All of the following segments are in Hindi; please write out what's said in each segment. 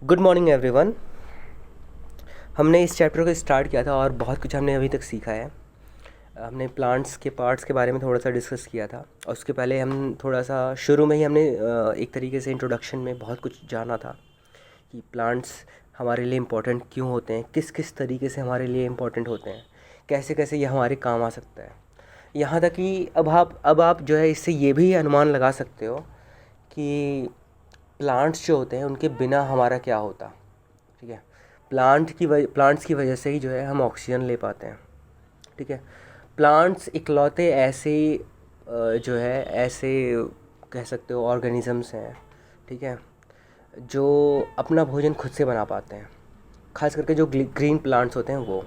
Good morning everyone. हमने इस चैप्टर को स्टार्ट किया था और बहुत कुछ हमने अभी तक सीखा है। हमने प्लांट्स के पार्ट्स के बारे में थोड़ा सा डिस्कस किया था और उसके पहले हम थोड़ा सा शुरू में ही हमने एक तरीके से इंट्रोडक्शन में बहुत कुछ जाना था कि प्लांट्स हमारे लिए इम्पोर्टेंट क्यों होते हैं, किस किस तरीके से हमारे लिए इम्पोर्टेंट होते हैं, कैसे कैसे ये हमारे काम आ सकता है। यहाँ तक कि अब आप जो है इससे ये भी अनुमान लगा सकते हो कि प्लांट्स जो होते हैं उनके बिना हमारा क्या होता। ठीक है, प्लांट्स की वजह से ही जो है हम ऑक्सीजन ले पाते हैं। ठीक है, प्लांट्स इकलौते ऐसे जो है ऐसे कह सकते हो ऑर्गेनिजम्स हैं, ठीक है, जो अपना भोजन खुद से बना पाते हैं। खास करके जो ग्रीन प्लांट्स होते हैं वो,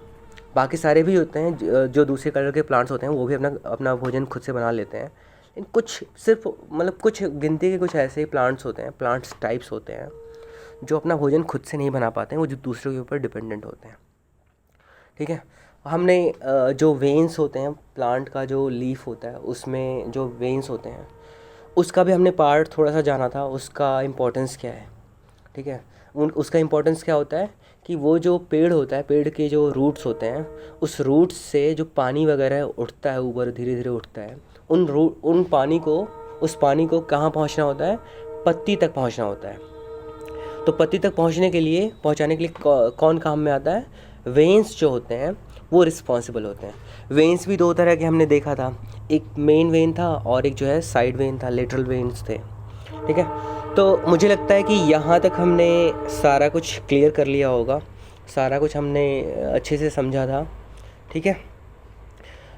बाकी सारे भी होते हैं जो दूसरे कलर के प्लांट्स होते हैं वो भी अपना अपना भोजन खुद से बना लेते हैं। लेकिन कुछ सिर्फ मतलब कुछ गिनती के कुछ ऐसे प्लांट्स होते हैं, प्लांट्स टाइप्स होते हैं जो अपना भोजन खुद से नहीं बना पाते हैं, वो जो दूसरों के ऊपर डिपेंडेंट होते हैं। ठीक है, हमने जो वेन्स होते हैं, प्लांट का जो लीफ होता है उसमें जो वेन्स होते हैं उसका भी हमने पार्ट थोड़ा सा जाना था, उसका इम्पोर्टेंस क्या है। ठीक है, उसका इम्पोर्टेंस क्या होता है कि वो जो पेड़ होता है, पेड़ के जो रूट्स होते हैं, उस रूट्स से जो पानी वगैरह उठता है ऊपर, धीरे धीरे उठता है, उस पानी को कहाँ पहुँचना होता है, पत्ती तक पहुँचना होता है। तो पत्ती तक पहुँचाने के लिए कौन काम में आता है? वेन्स जो होते हैं वो रिस्पॉन्सिबल होते हैं। वेन्स भी दो तरह के हमने देखा था, एक मेन वेन था और एक जो है साइड वेन था, लेटरल वेन्स थे। ठीक है, तो मुझे लगता है कि यहाँ तक हमने सारा कुछ क्लियर कर लिया होगा, सारा कुछ हमने अच्छे से समझा था। ठीक है,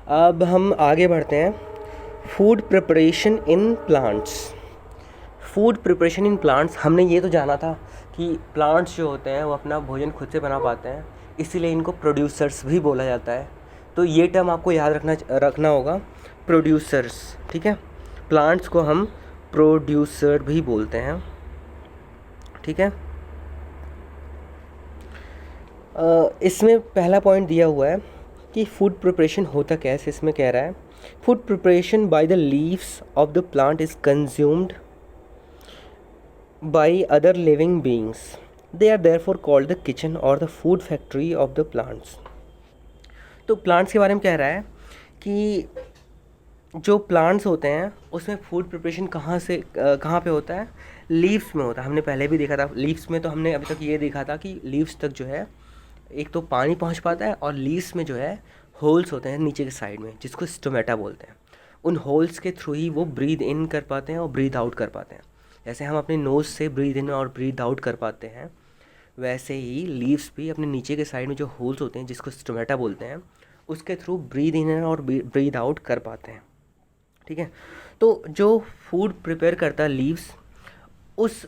अब हम आगे बढ़ते हैं। फूड प्रिपरेशन इन प्लांट्स, हमने ये तो जाना था कि प्लांट्स जो होते हैं वो अपना भोजन खुद से बना पाते हैं, इसीलिए इनको प्रोड्यूसर्स भी बोला जाता है। तो ये टर्म आपको याद रखना होगा, प्रोड्यूसर्स। ठीक है, प्लांट्स को हम प्रोड्यूसर भी बोलते हैं। ठीक है, इसमें पहला पॉइंट दिया हुआ है कि फूड प्रिपरेशन होता कैसे। इसमें कह रहा है food preparation by the leaves of the plant is consumed by other living beings. They are therefore called the kitchen or the food factory of the plants. तो प्लांट्स के बारे में कह रहा है कि जो प्लांट्स होते हैं उसमें फूड प्रिपरेशन कहाँ पे होता है? लीव्स में होता है। हमने पहले भी देखा था लीव्स में, तो हमने अभी तक ये देखा था कि लीव्स तक जो है एक तो पानी पहुंच पाता है और लीव्स में जो है होल्स होते हैं नीचे के साइड में, जिसको स्टोमेटा बोलते हैं। उन होल्स के थ्रू ही वो ब्रीद इन कर पाते हैं और ब्रीद आउट कर पाते हैं। जैसे हम अपने नोज़ से ब्रीद इन और ब्रीद आउट कर पाते हैं, वैसे ही लीव्स भी अपने नीचे के साइड में जो होल्स होते हैं, जिसको स्टोमेटा बोलते हैं, उसके थ्रू ब्रीद इन और ब्रीद आउट कर पाते हैं। ठीक है, तो जो फूड प्रिपेयर करता है लीव्स,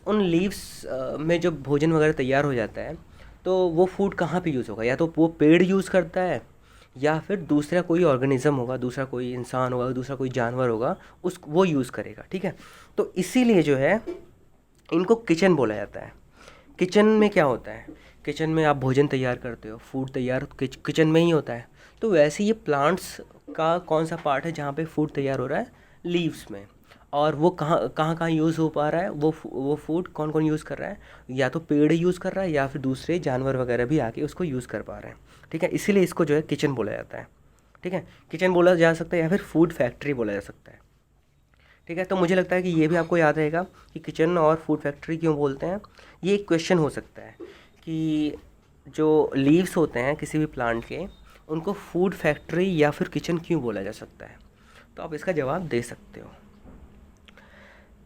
उन लीव्स में जो भोजन वगैरह तैयार हो जाता है, तो वो फूड कहाँ पे यूज़ होगा? या तो वो पेड़ यूज़ करता है या फिर दूसरा कोई ऑर्गेनिज्म होगा, दूसरा कोई इंसान होगा, दूसरा कोई जानवर होगा, वो यूज़ करेगा। ठीक है, तो इसीलिए जो है इनको किचन बोला जाता है। किचन में क्या होता है? किचन में आप भोजन तैयार करते हो, फूड तैयार किचन में ही होता है। तो वैसे ये प्लांट्स का कौन सा पार्ट है जहाँ पे फूड तैयार हो रहा है? लीव्स में। और वो कहाँ यूज़ हो पा रहा है? वो फूड कौन कौन यूज़ कर रहा है? या तो पेड़ यूज़ कर रहा है या फिर दूसरे जानवर वगैरह भी आके उसको यूज़ कर पा रहे हैं। ठीक है, इसीलिए इसको जो है किचन बोला जाता है। ठीक है, किचन बोला जा सकता है या फिर फूड फैक्ट्री बोला जा सकता है। ठीक है, तो मुझे लगता है कि ये भी आपको याद रहेगा कि किचन और फूड फैक्ट्री क्यों बोलते हैं। ये एक क्वेश्चन हो सकता है कि जो लीव्स होते हैं किसी भी प्लांट के, उनको फूड फैक्ट्री या फिर किचन क्यों बोला जा सकता है। तो आप इसका जवाब दे सकते हो।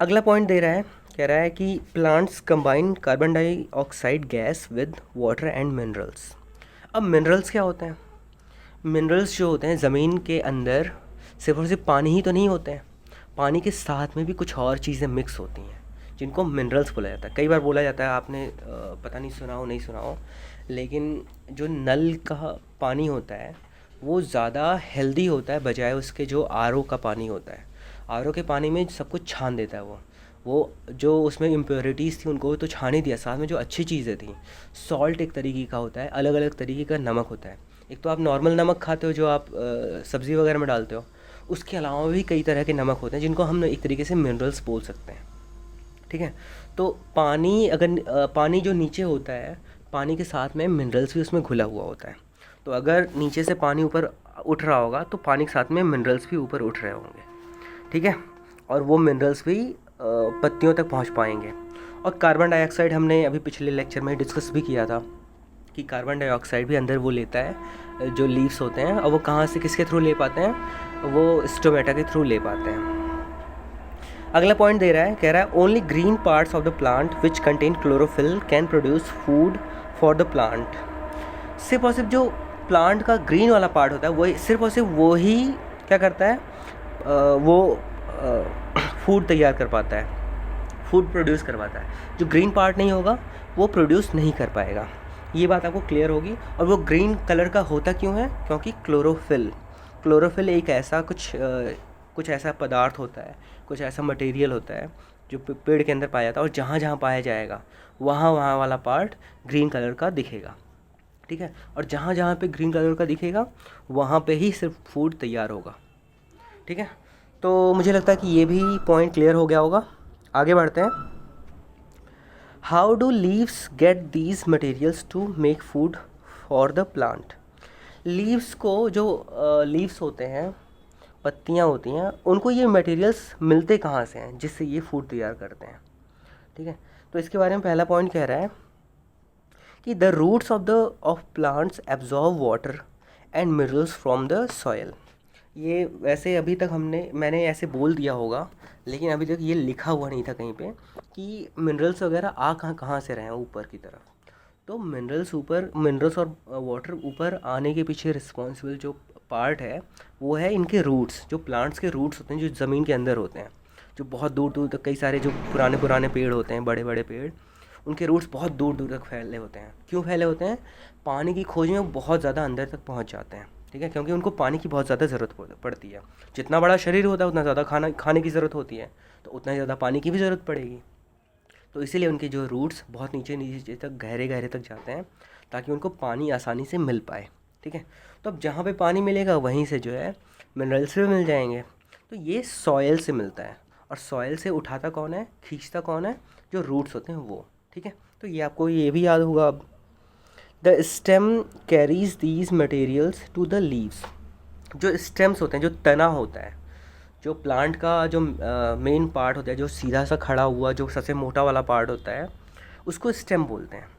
अगला पॉइंट दे रहा है, कह रहा है कि plants combine carbon dioxide gas with water and minerals. अब मिनरल्स क्या होते हैं? मिनरल्स जो होते हैं ज़मीन के अंदर सिर्फ और सिर्फ पानी ही तो नहीं होते हैं, पानी के साथ में भी कुछ और चीज़ें मिक्स होती हैं जिनको मिनरल्स बोला जाता है। कई बार बोला जाता है, आपने पता नहीं सुना हो, लेकिन जो नल का पानी होता है वो ज़्यादा हेल्दी होता है बजाय उसके जो आरओ का पानी होता है। आरओ के पानी में सब कुछ छान देता है, वो जो उसमें इम्प्योरिटीज़ थी उनको तो छान ही दिया, साथ में जो अच्छी चीज़ें थी। सॉल्ट एक तरीके का होता है, अलग अलग तरीके का नमक होता है। एक तो आप नॉर्मल नमक खाते हो जो आप सब्ज़ी वगैरह में डालते हो, उसके अलावा भी कई तरह के नमक होते हैं जिनको हम एक तरीके से मिनरल्स बोल सकते हैं। ठीक है। तो पानी अगर पानी जो नीचे होता है, पानी के साथ में मिनरल्स भी उसमें घुला हुआ होता है। तो अगर नीचे से पानी ऊपर उठ रहा होगा तो पानी के साथ में मिनरल्स भी ऊपर उठ रहे होंगे, ठीक है। और वो मिनरल्स भी पत्तियों तक पहुंच पाएंगे। और कार्बन डाइऑक्साइड हमने अभी पिछले लेक्चर में डिस्कस भी किया था कि कार्बन डाइऑक्साइड भी अंदर वो लेता है जो लीव्स होते हैं, और वो कहाँ से किसके थ्रू ले पाते हैं, वो स्टोमेटा के थ्रू ले पाते हैं। अगला पॉइंट दे रहा है, कह रहा है only green parts of the plant which contain chlorophyll can produce food for the plant. सिर्फ और सिर्फ जो प्लांट का ग्रीन वाला पार्ट होता है वही, सिर्फ और सिर्फ वो ही क्या करता है, वो फूड तैयार कर पाता है, फूड प्रोड्यूस कर पाता है। जो ग्रीन पार्ट नहीं होगा वो प्रोड्यूस नहीं कर पाएगा। ये बात आपको क्लियर होगी। और वो ग्रीन कलर का होता क्यों है, क्योंकि क्लोरोफिल एक ऐसा कुछ ऐसा पदार्थ होता है, कुछ ऐसा मटेरियल होता है जो पेड़ के अंदर पाया जाता है, और जहाँ जहाँ पाया जाएगा वहाँ वाला पार्ट ग्रीन कलर का दिखेगा, ठीक है। और जहाँ जहाँ पे ग्रीन कलर का दिखेगा वहाँ पे ही सिर्फ फूड तैयार होगा, ठीक है। तो मुझे लगता है कि ये भी पॉइंट क्लियर हो गया होगा। आगे बढ़ते हैं। How do leaves get these materials to make food for the plant. Leaves को, जो लीव्स होते हैं, पत्तियाँ होती हैं, उनको ये मटेरियल्स मिलते कहाँ से हैं जिससे ये फूड तैयार करते हैं, ठीक है। तो इसके बारे में पहला पॉइंट कह रहा है कि the roots of plants absorb water and minerals from the soil. ये वैसे अभी तक मैंने ऐसे बोल दिया होगा, लेकिन अभी तक ये लिखा हुआ नहीं था कहीं पे कि मिनरल्स वगैरह कहाँ से रहे हैं ऊपर की तरफ। तो मिनरल्स और वाटर ऊपर आने के पीछे रिस्पॉन्सिबल जो पार्ट है वो है इनके रूट्स, जो प्लांट्स के रूट्स होते हैं, जो ज़मीन के अंदर होते हैं, जो बहुत दूर दूर तक, कई सारे जो पुराने पेड़ होते हैं, बड़े बड़े पेड़, उनके रूट्स बहुत दूर दूर तक फैले होते हैं। क्यों फैले होते हैं? पानी की खोज में वो बहुत ज़्यादा अंदर तक पहुँच जाते हैं, ठीक है, क्योंकि उनको पानी की बहुत ज़्यादा ज़रूरत पड़ती है। जितना बड़ा शरीर होता है उतना ज़्यादा खाने की ज़रूरत होती है, तो उतना ज़्यादा पानी की भी ज़रूरत पड़ेगी। तो इसीलिए उनके जो रूट्स बहुत नीचे तक, गहरे तक जाते हैं, ताकि उनको पानी आसानी से मिल पाए, ठीक है। तो अब जहाँ पे पानी मिलेगा वहीं से जो है मिनरल्स भी मिल जाएंगे। तो ये सॉयल से मिलता है, और सॉयल से उठाता कौन है, खींचता कौन है, जो रूट्स होते हैं वो, ठीक है। तो ये आपको ये भी याद होगा अब। The stem carries these materials to the leaves. जो स्टेम्स होते हैं, जो तना होता है, जो प्लांट का जो मेन पार्ट होता है, जो सीधा सा खड़ा हुआ, जो सबसे मोटा वाला पार्ट होता है, उसको स्टेम बोलते हैं।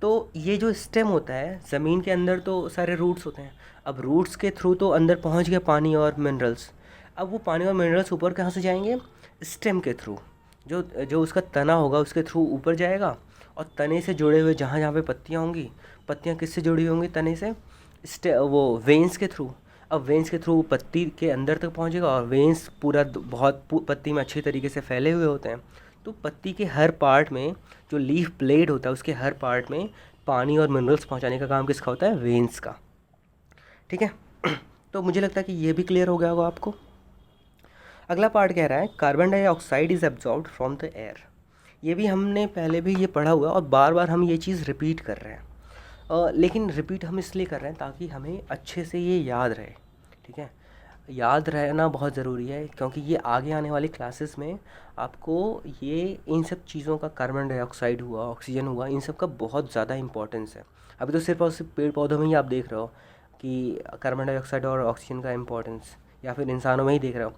तो ये जो स्टेम होता है, ज़मीन के अंदर तो सारे रूट्स होते हैं। अब रूट्स के थ्रू तो अंदर पहुंच गया पानी और मिनरल्स। अब वो पानी और मिनरल्स ऊपर कहाँ से जाएंगे? स्टेम के थ्रू। जो उसका तना होगा उसके थ्रू ऊपर जाएगा, और तने से जुड़े हुए जहाँ जहाँ पे पत्तियाँ होंगी, पत्तियाँ किससे जुड़ी होंगी? तने से, वो वेंस के थ्रू। अब वेंस के थ्रू पत्ती के अंदर तक पहुँचेगा, और वेंस पूरा बहुत पत्ती में अच्छे तरीके से फैले हुए होते हैं। तो पत्ती के हर पार्ट में, जो लीफ ब्लेड होता है उसके हर पार्ट में पानी और मिनरल्स पहुंचाने का काम किसका होता है? वेंस का, ठीक है। तो मुझे लगता है कि ये भी क्लियर हो गया होगा आपको। अगला पार्ट कह रहा है carbon dioxide is absorbed from the air. ये भी हमने पहले भी ये पढ़ा हुआ है, और बार बार हम ये चीज़ रिपीट कर रहे हैं। लेकिन रिपीट हम इसलिए कर रहे हैं ताकि हमें अच्छे से ये याद रहे, ठीक है। याद रहना बहुत ज़रूरी है, क्योंकि ये आगे आने वाली क्लासेस में आपको ये इन सब चीज़ों का, कार्बन डाइऑक्साइड हुआ, ऑक्सीजन हुआ, इन सब का बहुत ज़्यादा इंपॉर्टेंस है। अभी तो सिर्फ और सिर्फ पेड़ पौधों में ही आप देख रहे हो कि कार्बन डाइऑक्साइड और ऑक्सीजन का इंपॉर्टेंस, या फिर इंसानों में ही देख रहे हो,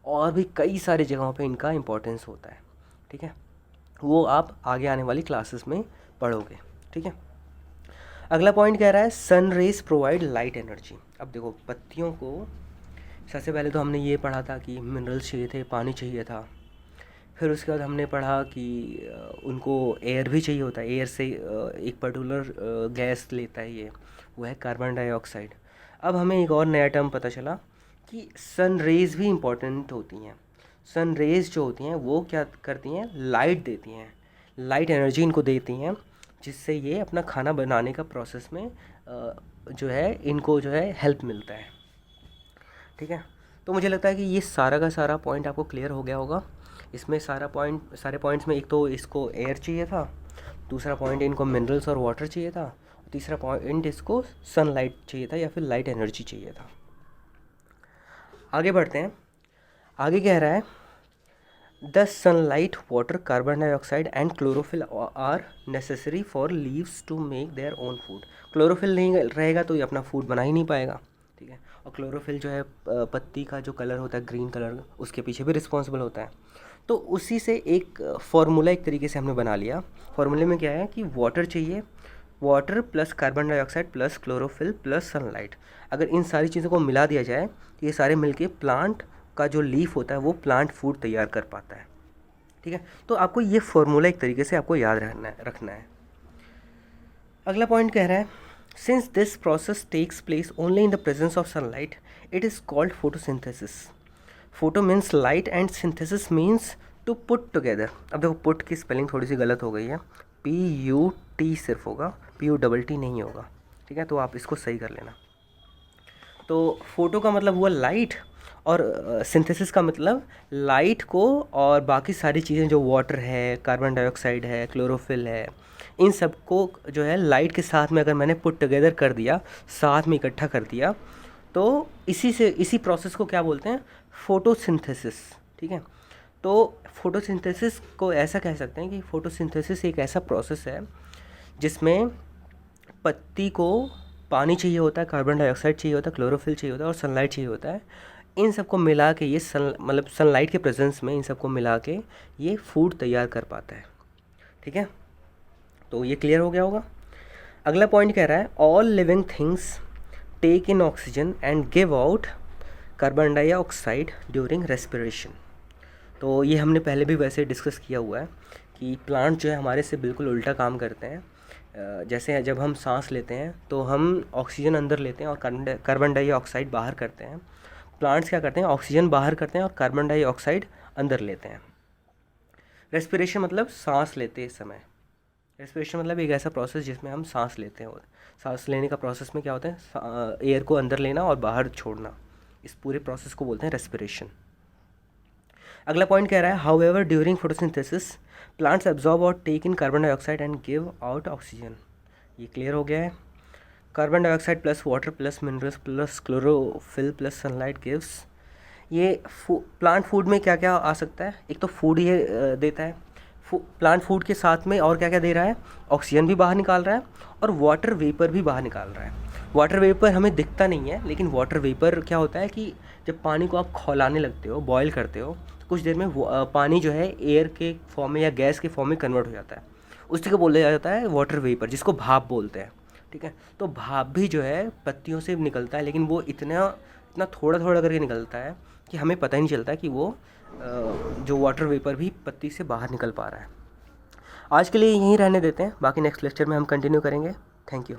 और भी कई सारी जगहों पे इनका इंपॉर्टेंस होता है, ठीक है। वो आप आगे आने वाली क्लासेस में पढ़ोगे, ठीक है। अगला पॉइंट कह रहा है sun rays provide light energy. अब देखो, पत्तियों को सबसे पहले तो हमने ये पढ़ा था कि मिनरल्स चाहिए थे, पानी चाहिए था। फिर उसके बाद हमने पढ़ा कि उनको एयर भी चाहिए होता है, एयर से एक पर्टिकुलर गैस लेता है ये, वो है कार्बन डाइऑक्साइड। अब हमें एक और नया टर्म पता चला कि सन रेज़ भी इम्पॉर्टेंट होती हैं। सन रेज़ जो होती हैं वो क्या करती हैं? लाइट देती हैं, लाइट एनर्जी इनको देती हैं, जिससे ये अपना खाना बनाने का प्रोसेस में जो है इनको जो है हेल्प मिलता है, ठीक है। तो मुझे लगता है कि ये सारा का सारा पॉइंट आपको क्लियर हो गया होगा। इसमें सारे पॉइंट्स में एक तो इसको एयर चाहिए था, दूसरा पॉइंट इनको मिनरल्स और वाटर चाहिए था, तीसरा पॉइंट इसको सनलाइट चाहिए था या फिर लाइट एनर्जी चाहिए था। आगे बढ़ते हैं। आगे कह रहा है the sunlight, water, carbon dioxide and chlorophyll are necessary for leaves to make their own food. Chlorophyll नहीं रहेगा तो ये अपना फूड बना ही नहीं पाएगा, ठीक है। और क्लोरोफिल जो है पत्ती का जो कलर होता है ग्रीन कलर, उसके पीछे भी रिस्पॉन्सिबल होता है। तो उसी से एक फार्मूला एक तरीके से हमने बना लिया। फार्मूले में क्या है कि वाटर चाहिए, water plus carbon dioxide plus chlorophyll plus sunlight. अगर इन सारी चीज़ों को मिला दिया जाए तो ये सारे मिलके प्लांट का जो लीफ होता है वो प्लांट फूड तैयार कर पाता है, ठीक है। तो आपको ये फार्मूला एक तरीके से आपको याद रखना है। अगला पॉइंट कह रहा है, since this process takes place only in the presence of sunlight it is called photosynthesis. Photo means light and synthesis means to put together. अब देखो पुट की स्पेलिंग थोड़ी सी गलत हो गई है, PUT सिर्फ होगा, PUTT नहीं होगा, ठीक है। तो आप इसको सही कर लेना। तो फोटो का मतलब हुआ लाइट और सिंथेसिस का मतलब लाइट को और बाकी सारी चीज़ें जो वाटर है, कार्बन डाइऑक्साइड है, क्लोरोफिल है, इन सब को जो है लाइट के साथ में अगर मैंने पुट टुगेदर कर दिया, साथ में इकट्ठा कर दिया, तो इसी प्रोसेस को क्या बोलते हैं, फोटोसिंथेसिस, ठीक है। तो फोटोसिंथेसिस को ऐसा कह सकते हैं कि फोटोसिंथेसिस एक ऐसा प्रोसेस है जिसमें पत्ती को पानी चाहिए होता है, कार्बन डाइऑक्साइड चाहिए होता है, क्लोरोफिल चाहिए होता है और सनलाइट चाहिए होता है। इन सबको मिला के ये सनलाइट के प्रेजेंस में इन सबको मिला के ये फूड तैयार कर पाता है, ठीक है। तो ये क्लियर हो गया होगा। अगला पॉइंट कह रहा है, all living things take in oxygen and give out carbon dioxide during respiration. तो ये हमने पहले भी वैसे डिस्कस किया हुआ है कि प्लांट जो है हमारे से बिल्कुल उल्टा काम करते हैं। जैसे जब हम सांस लेते हैं तो हम ऑक्सीजन अंदर लेते हैं और कार्बन डाइऑक्साइड बाहर करते हैं। प्लांट्स क्या करते हैं, ऑक्सीजन बाहर करते हैं और कार्बन डाइऑक्साइड अंदर लेते हैं। रेस्पिरेशन मतलब सांस लेते समय, रेस्पिरेशन मतलब एक ऐसा प्रोसेस जिसमें हम सांस लेते हैं। और सांस लेने का प्रोसेस में क्या होता है, एयर को अंदर लेना और बाहर छोड़ना, इस पूरे प्रोसेस को बोलते हैं रेस्पिरेशन। अगला पॉइंट कह रहा है, however during photosynthesis plants absorb और take in carbon dioxide and give out oxygen. ये क्लियर हो गया है। Carbon dioxide plus water plus minerals plus chlorophyll plus sunlight gives. ये प्लांट फूड में क्या क्या आ सकता है, एक तो फूड ये देता है, प्लांट फूड के साथ में और क्या क्या दे रहा है, ऑक्सीजन भी बाहर निकाल रहा है और वाटर वेपर भी बाहर निकाल रहा है। वाटर वेपर हमें दिखता नहीं है, लेकिन वाटर वेपर क्या होता है कि जब पानी को आप खौलाने लगते हो, बॉयल करते हो, तो कुछ देर में पानी जो है एयर के फॉर्म में या गैस के फॉर्म में कन्वर्ट हो जाता है। उसी को बोला जाता है वाटर वेपर, जिसको भाप बोलते हैं, ठीक है। तो भाप भी जो है पत्तियों से निकलता है, लेकिन वो इतना थोड़ा थोड़ा करके निकलता है कि हमें पता ही नहीं चलता कि वो जो वाटर वेपर भी पत्ती से बाहर निकल पा रहा है। आज के लिए यहीं रहने देते हैं, बाकी नेक्स्ट लेक्चर में हम कंटिन्यू करेंगे। Thank you.